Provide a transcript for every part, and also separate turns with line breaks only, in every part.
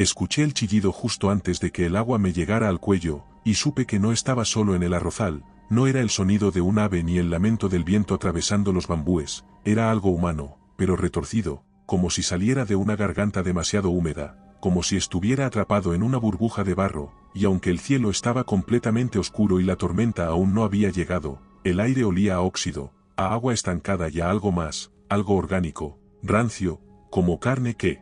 Escuché el chillido justo antes de que el agua me llegara al cuello, y supe que no estaba solo en el arrozal. No era el sonido de un ave ni el lamento del viento atravesando los bambúes, era algo humano, pero retorcido, como si saliera de una garganta demasiado húmeda, como si estuviera atrapado en una burbuja de barro, y aunque el cielo estaba completamente oscuro y la tormenta aún no había llegado, el aire olía a óxido, a agua estancada y a algo más, algo orgánico, rancio, como carne que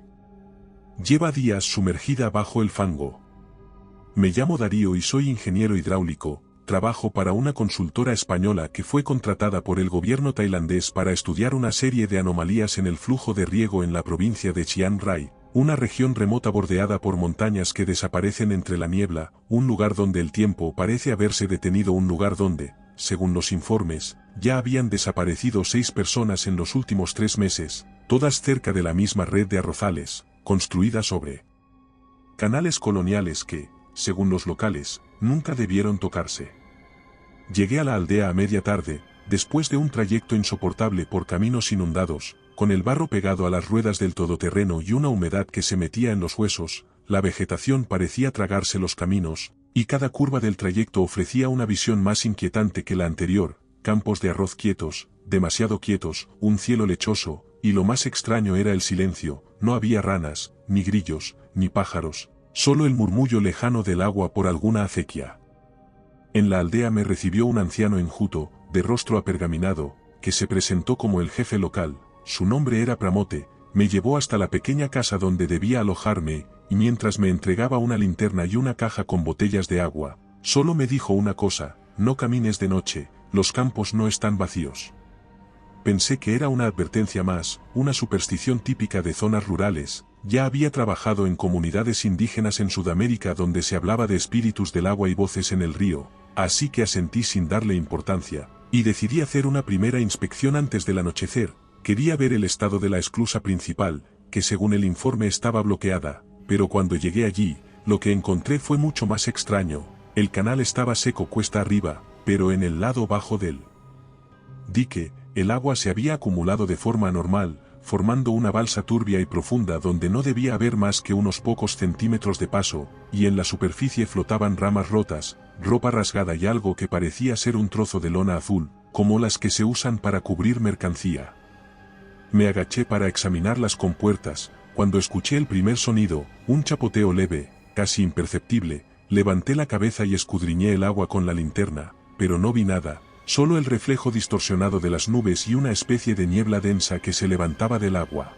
lleva días sumergida bajo el fango. Me llamo Darío y soy ingeniero hidráulico. Trabajo para una consultora española que fue contratada por el gobierno tailandés para estudiar una serie de anomalías en el flujo de riego en la provincia de Chiang Rai, una región remota bordeada por montañas que desaparecen entre la niebla, un lugar donde el tiempo parece haberse detenido, un lugar donde, según los informes, ya habían desaparecido 6 personas en los últimos 3 meses, todas cerca de la misma red de arrozales, construida sobre canales coloniales que, según los locales, nunca debieron tocarse. Llegué a la aldea a media tarde, después de un trayecto insoportable por caminos inundados, con el barro pegado a las ruedas del todoterreno y una humedad que se metía en los huesos. La vegetación parecía tragarse los caminos, y cada curva del trayecto ofrecía una visión más inquietante que la anterior, campos de arroz quietos, demasiado quietos, un cielo lechoso, y lo más extraño era el silencio. No había ranas, ni grillos, ni pájaros, solo el murmullo lejano del agua por alguna acequia. En la aldea me recibió un anciano enjuto, de rostro apergaminado, que se presentó como el jefe local. Su nombre era Pramote. Me llevó hasta la pequeña casa donde debía alojarme, y mientras me entregaba una linterna y una caja con botellas de agua, solo me dijo una cosa: no camines de noche, los campos no están vacíos. Pensé que era una advertencia más, una superstición típica de zonas rurales. Ya había trabajado en comunidades indígenas en Sudamérica donde se hablaba de espíritus del agua y voces en el río, así que asentí sin darle importancia, y decidí hacer una primera inspección antes del anochecer. Quería ver el estado de la esclusa principal, que según el informe estaba bloqueada, pero cuando llegué allí, lo que encontré fue mucho más extraño. El canal estaba seco cuesta arriba, pero en el lado bajo del dique, el agua se había acumulado de forma anormal, formando una balsa turbia y profunda donde no debía haber más que unos pocos centímetros de paso, y en la superficie flotaban ramas rotas, ropa rasgada y algo que parecía ser un trozo de lona azul, como las que se usan para cubrir mercancía. Me agaché para examinar las compuertas. Cuando escuché el primer sonido, un chapoteo leve, casi imperceptible, levanté la cabeza y escudriñé el agua con la linterna, pero no vi nada. Solo el reflejo distorsionado de las nubes y una especie de niebla densa que se levantaba del agua.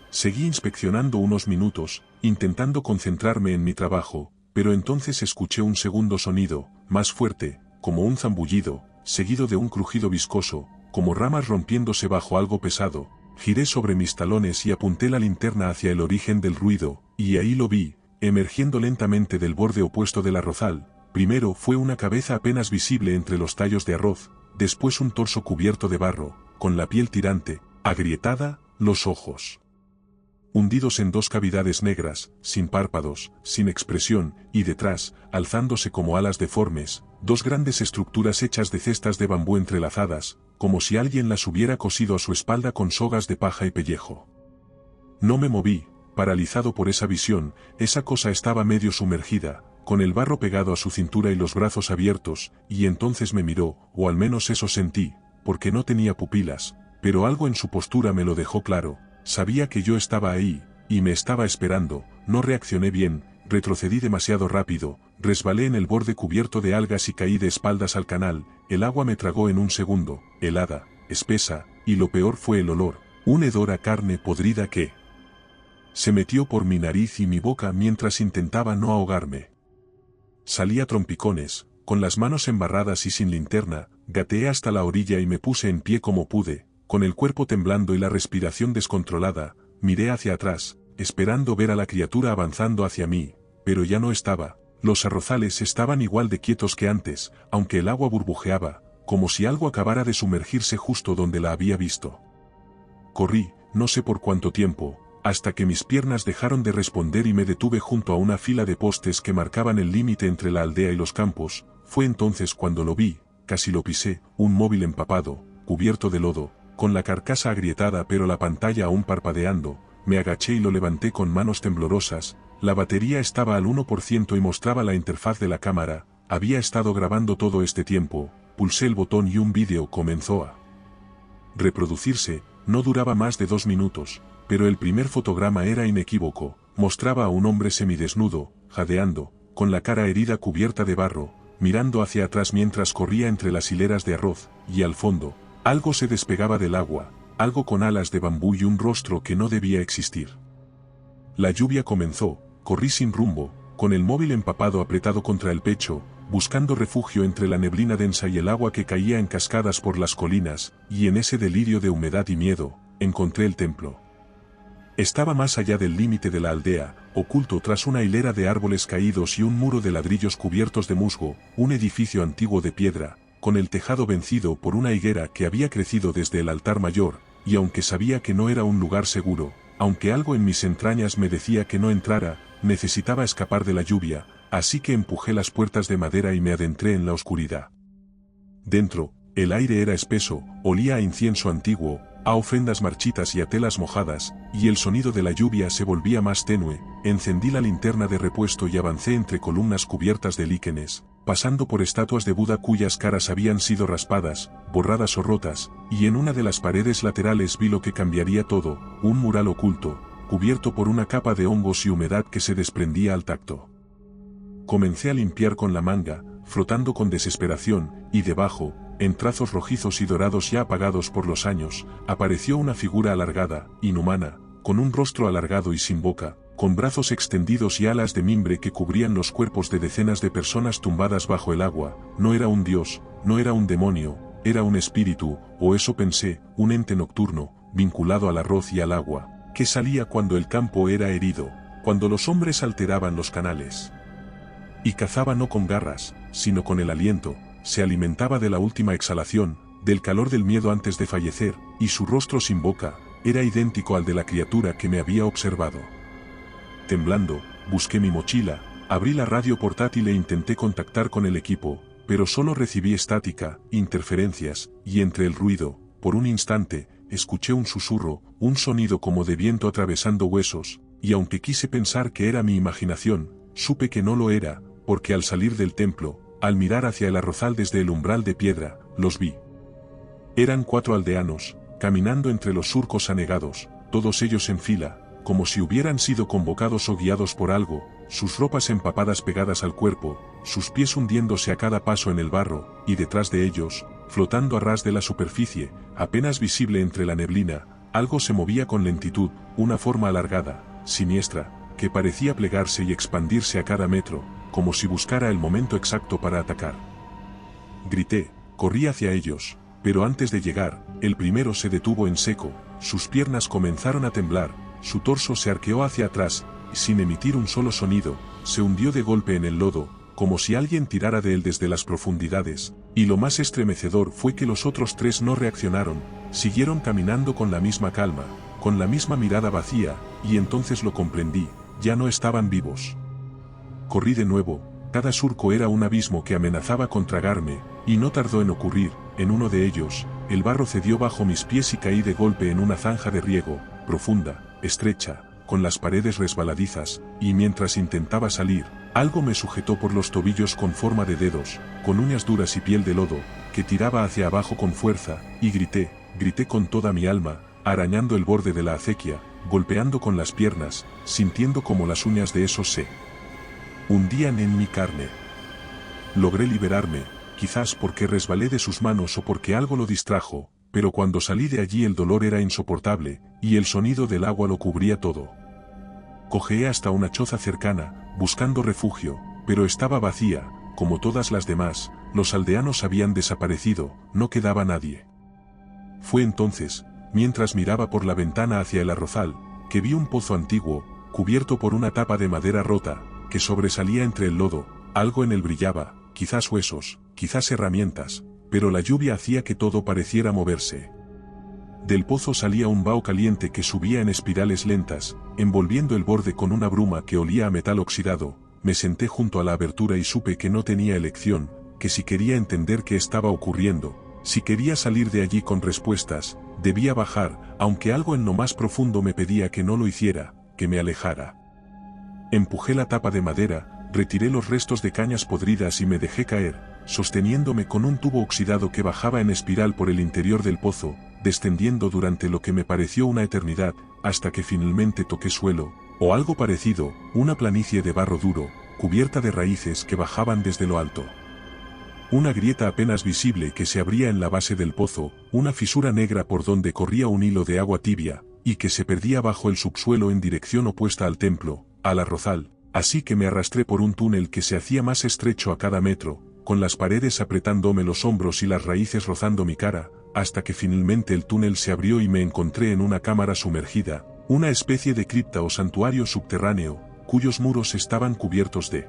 Seguí inspeccionando unos minutos, intentando concentrarme en mi trabajo, pero entonces escuché un segundo sonido, más fuerte, como un zambullido, seguido de un crujido viscoso, como ramas rompiéndose bajo algo pesado. Giré sobre mis talones y apunté la linterna hacia el origen del ruido, y ahí lo vi, emergiendo lentamente del borde opuesto del arrozal. Primero fue una cabeza apenas visible entre los tallos de arroz, después un torso cubierto de barro, con la piel tirante, agrietada, los ojos hundidos en 2 cavidades negras, sin párpados, sin expresión, y detrás, alzándose como alas deformes, 2 grandes estructuras hechas de cestas de bambú entrelazadas, como si alguien las hubiera cosido a su espalda con sogas de paja y pellejo. No me moví, paralizado por esa visión. Esa cosa estaba medio sumergida, con el barro pegado a su cintura y los brazos abiertos, y entonces me miró, o al menos eso sentí, porque no tenía pupilas, pero algo en su postura me lo dejó claro. Sabía que yo estaba ahí, y me estaba esperando. No reaccioné bien, retrocedí demasiado rápido, resbalé en el borde cubierto de algas y caí de espaldas al canal. El agua me tragó en un segundo, helada, espesa, y lo peor fue el olor, un hedor a carne podrida que se metió por mi nariz y mi boca mientras intentaba no ahogarme. Salí a trompicones, con las manos embarradas y sin linterna, gateé hasta la orilla y me puse en pie como pude, con el cuerpo temblando y la respiración descontrolada. Miré hacia atrás, esperando ver a la criatura avanzando hacia mí, pero ya no estaba. Los arrozales estaban igual de quietos que antes, aunque el agua burbujeaba, como si algo acabara de sumergirse justo donde la había visto. Corrí, no sé por cuánto tiempo, hasta que mis piernas dejaron de responder y me detuve junto a una fila de postes que marcaban el límite entre la aldea y los campos. Fue entonces cuando lo vi, casi lo pisé, un móvil empapado, cubierto de lodo, con la carcasa agrietada pero la pantalla aún parpadeando. Me agaché y lo levanté con manos temblorosas. La batería estaba al 1% y mostraba la interfaz de la cámara. Había estado grabando todo este tiempo. Pulsé el botón y un vídeo comenzó a reproducirse. No duraba más de 2 minutos, pero el primer fotograma era inequívoco. Mostraba a un hombre semidesnudo, jadeando, con la cara herida cubierta de barro, mirando hacia atrás mientras corría entre las hileras de arroz, y al fondo, algo se despegaba del agua, algo con alas de bambú y un rostro que no debía existir. La lluvia comenzó, corrí sin rumbo, con el móvil empapado apretado contra el pecho, buscando refugio entre la neblina densa y el agua que caía en cascadas por las colinas, y en ese delirio de humedad y miedo, encontré el templo. Estaba más allá del límite de la aldea, oculto tras una hilera de árboles caídos y un muro de ladrillos cubiertos de musgo, un edificio antiguo de piedra, con el tejado vencido por una higuera que había crecido desde el altar mayor, y aunque sabía que no era un lugar seguro, aunque algo en mis entrañas me decía que no entrara, necesitaba escapar de la lluvia, así que empujé las puertas de madera y me adentré en la oscuridad. Dentro, el aire era espeso, olía a incienso antiguo, a ofrendas marchitas y a telas mojadas, y el sonido de la lluvia se volvía más tenue. Encendí la linterna de repuesto y avancé entre columnas cubiertas de líquenes, pasando por estatuas de Buda cuyas caras habían sido raspadas, borradas o rotas, y en una de las paredes laterales vi lo que cambiaría todo, un mural oculto, cubierto por una capa de hongos y humedad que se desprendía al tacto. Comencé a limpiar con la manga, frotando con desesperación, y debajo, en trazos rojizos y dorados ya apagados por los años, apareció una figura alargada, inhumana, con un rostro alargado y sin boca, con brazos extendidos y alas de mimbre que cubrían los cuerpos de decenas de personas tumbadas bajo el agua. No era un dios, no era un demonio, era un espíritu, o eso pensé, un ente nocturno, vinculado al arroz y al agua, que salía cuando el campo era herido, cuando los hombres alteraban los canales. Y cazaba no con garras, sino con el aliento, se alimentaba de la última exhalación, del calor del miedo antes de fallecer, y su rostro sin boca, era idéntico al de la criatura que me había observado. Temblando, busqué mi mochila, abrí la radio portátil e intenté contactar con el equipo, pero solo recibí estática, interferencias, y entre el ruido, por un instante, escuché un susurro, un sonido como de viento atravesando huesos, y aunque quise pensar que era mi imaginación, supe que no lo era, porque al salir del templo, al mirar hacia el arrozal desde el umbral de piedra, los vi. Eran 4 aldeanos, caminando entre los surcos anegados, todos ellos en fila, como si hubieran sido convocados o guiados por algo, sus ropas empapadas pegadas al cuerpo, sus pies hundiéndose a cada paso en el barro, y detrás de ellos, flotando a ras de la superficie, apenas visible entre la neblina, algo se movía con lentitud, una forma alargada, siniestra, que parecía plegarse y expandirse a cada metro, como si buscara el momento exacto para atacar. Grité, corrí hacia ellos, pero antes de llegar, el primero se detuvo en seco, sus piernas comenzaron a temblar, su torso se arqueó hacia atrás, y sin emitir un solo sonido, se hundió de golpe en el lodo, como si alguien tirara de él desde las profundidades, y lo más estremecedor fue que los otros 3 no reaccionaron, siguieron caminando con la misma calma, con la misma mirada vacía, y entonces lo comprendí, ya no estaban vivos. Corrí de nuevo, cada surco era un abismo que amenazaba con tragarme, y no tardó en ocurrir. En uno de ellos, el barro cedió bajo mis pies y caí de golpe en una zanja de riego, profunda, estrecha, con las paredes resbaladizas, y mientras intentaba salir, algo me sujetó por los tobillos con forma de dedos, con uñas duras y piel de lodo, que tiraba hacia abajo con fuerza, y grité con toda mi alma, arañando el borde de la acequia, golpeando con las piernas, sintiendo como las uñas de esos se hundían en mi carne. Logré liberarme, quizás porque resbalé de sus manos o porque algo lo distrajo, pero cuando salí de allí el dolor era insoportable, y el sonido del agua lo cubría todo. Cojeé hasta una choza cercana, buscando refugio, pero estaba vacía, como todas las demás, los aldeanos habían desaparecido, no quedaba nadie. Fue entonces, mientras miraba por la ventana hacia el arrozal, que vi un pozo antiguo, cubierto por una tapa de madera rota, que sobresalía entre el lodo, algo en él brillaba, quizás huesos, quizás herramientas, pero la lluvia hacía que todo pareciera moverse. Del pozo salía un vaho caliente que subía en espirales lentas, envolviendo el borde con una bruma que olía a metal oxidado. Me senté junto a la abertura y supe que no tenía elección, que si quería entender qué estaba ocurriendo, si quería salir de allí con respuestas, debía bajar, aunque algo en lo más profundo me pedía que no lo hiciera, que me alejara. Empujé la tapa de madera, retiré los restos de cañas podridas y me dejé caer, sosteniéndome con un tubo oxidado que bajaba en espiral por el interior del pozo, descendiendo durante lo que me pareció una eternidad, hasta que finalmente toqué suelo, o algo parecido, una planicie de barro duro, cubierta de raíces que bajaban desde lo alto. Una grieta apenas visible que se abría en la base del pozo, una fisura negra por donde corría un hilo de agua tibia, y que se perdía bajo el subsuelo en dirección opuesta al templo, al arrozal, así que me arrastré por un túnel que se hacía más estrecho a cada metro, con las paredes apretándome los hombros y las raíces rozando mi cara, hasta que finalmente el túnel se abrió y me encontré en una cámara sumergida, una especie de cripta o santuario subterráneo, cuyos muros estaban cubiertos de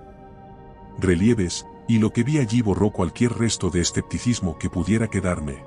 relieves, y lo que vi allí borró cualquier resto de escepticismo que pudiera quedarme.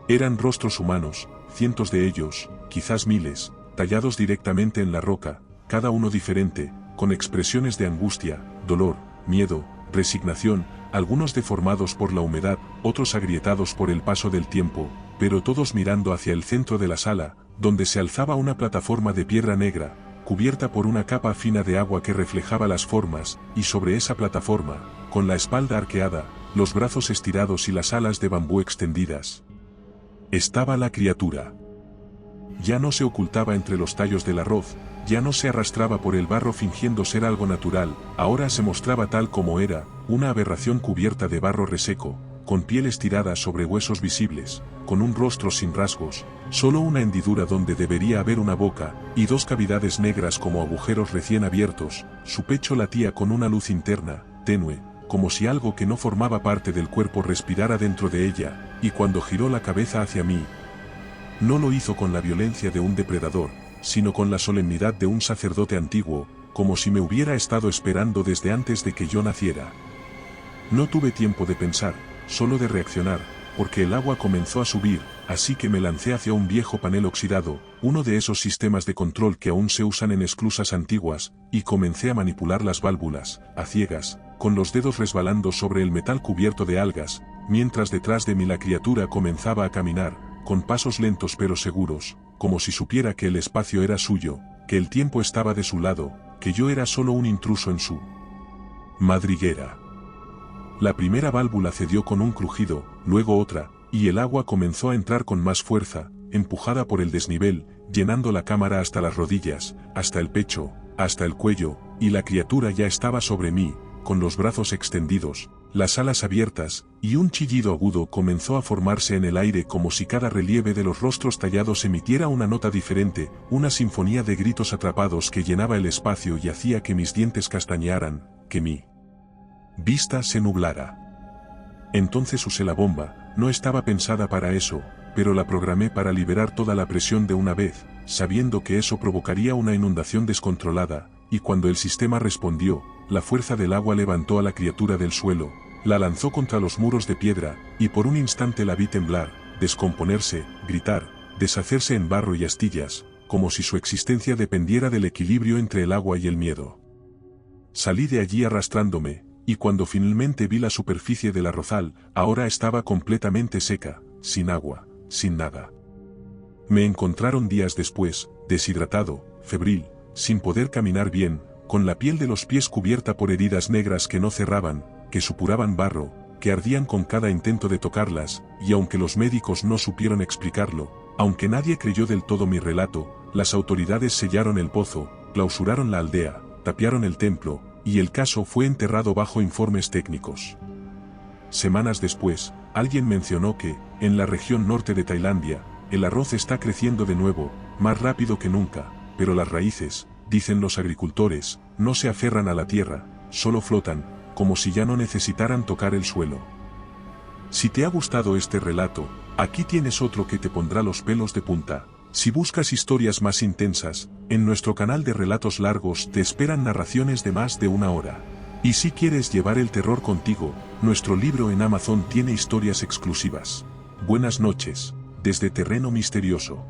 Eran rostros humanos, cientos de ellos, quizás miles, tallados directamente en la roca, cada uno diferente, con expresiones de angustia, dolor, miedo, resignación, algunos deformados por la humedad, otros agrietados por el paso del tiempo, pero todos mirando hacia el centro de la sala, donde se alzaba una plataforma de piedra negra, cubierta por una capa fina de agua que reflejaba las formas, y sobre esa plataforma, con la espalda arqueada, los brazos estirados y las alas de bambú extendidas, estaba la criatura. Ya no se ocultaba entre los tallos del arroz, ya no se arrastraba por el barro fingiendo ser algo natural, ahora se mostraba tal como era, una aberración cubierta de barro reseco, con piel estirada sobre huesos visibles, con un rostro sin rasgos, solo una hendidura donde debería haber una boca, y dos cavidades negras como agujeros recién abiertos, su pecho latía con una luz interna, tenue, como si algo que no formaba parte del cuerpo respirara dentro de ella, y cuando giró la cabeza hacia mí, no lo hizo con la violencia de un depredador, sino con la solemnidad de un sacerdote antiguo, como si me hubiera estado esperando desde antes de que yo naciera. No tuve tiempo de pensar, solo de reaccionar, porque el agua comenzó a subir, así que me lancé hacia un viejo panel oxidado, uno de esos sistemas de control que aún se usan en esclusas antiguas, y comencé a manipular las válvulas, a ciegas, con los dedos resbalando sobre el metal cubierto de algas, mientras detrás de mí la criatura comenzaba a caminar, con pasos lentos pero seguros, como si supiera que el espacio era suyo, que el tiempo estaba de su lado, que yo era solo un intruso en su madriguera. La primera válvula cedió con un crujido, luego otra, y el agua comenzó a entrar con más fuerza, empujada por el desnivel, llenando la cámara hasta las rodillas, hasta el pecho, hasta el cuello, y la criatura ya estaba sobre mí, con los brazos extendidos, las alas abiertas, y un chillido agudo comenzó a formarse en el aire como si cada relieve de los rostros tallados emitiera una nota diferente, una sinfonía de gritos atrapados que llenaba el espacio y hacía que mis dientes castañearan, que mi vista se nublara. Entonces usé la bomba, no estaba pensada para eso, pero la programé para liberar toda la presión de una vez, sabiendo que eso provocaría una inundación descontrolada, y cuando el sistema respondió, la fuerza del agua levantó a la criatura del suelo, la lanzó contra los muros de piedra, y por un instante la vi temblar, descomponerse, gritar, deshacerse en barro y astillas, como si su existencia dependiera del equilibrio entre el agua y el miedo. Salí de allí arrastrándome, y cuando finalmente vi la superficie del arrozal, ahora estaba completamente seca, sin agua, sin nada. Me encontraron días después, deshidratado, febril, sin poder caminar bien, con la piel de los pies cubierta por heridas negras que no cerraban, que supuraban barro, que ardían con cada intento de tocarlas, y aunque los médicos no supieron explicarlo, aunque nadie creyó del todo mi relato, las autoridades sellaron el pozo, clausuraron la aldea, tapiaron el templo, y el caso fue enterrado bajo informes técnicos. Semanas después, alguien mencionó que, en la región norte de Tailandia, el arroz está creciendo de nuevo, más rápido que nunca, pero las raíces, dicen los agricultores, no se aferran a la tierra, solo flotan, como si ya no necesitaran tocar el suelo. Si te ha gustado este relato, aquí tienes otro que te pondrá los pelos de punta. Si buscas historias más intensas, en nuestro canal de relatos largos te esperan narraciones de más de una hora. Y si quieres llevar el terror contigo, nuestro libro en Amazon tiene historias exclusivas. Buenas noches, desde Terreno Misterioso.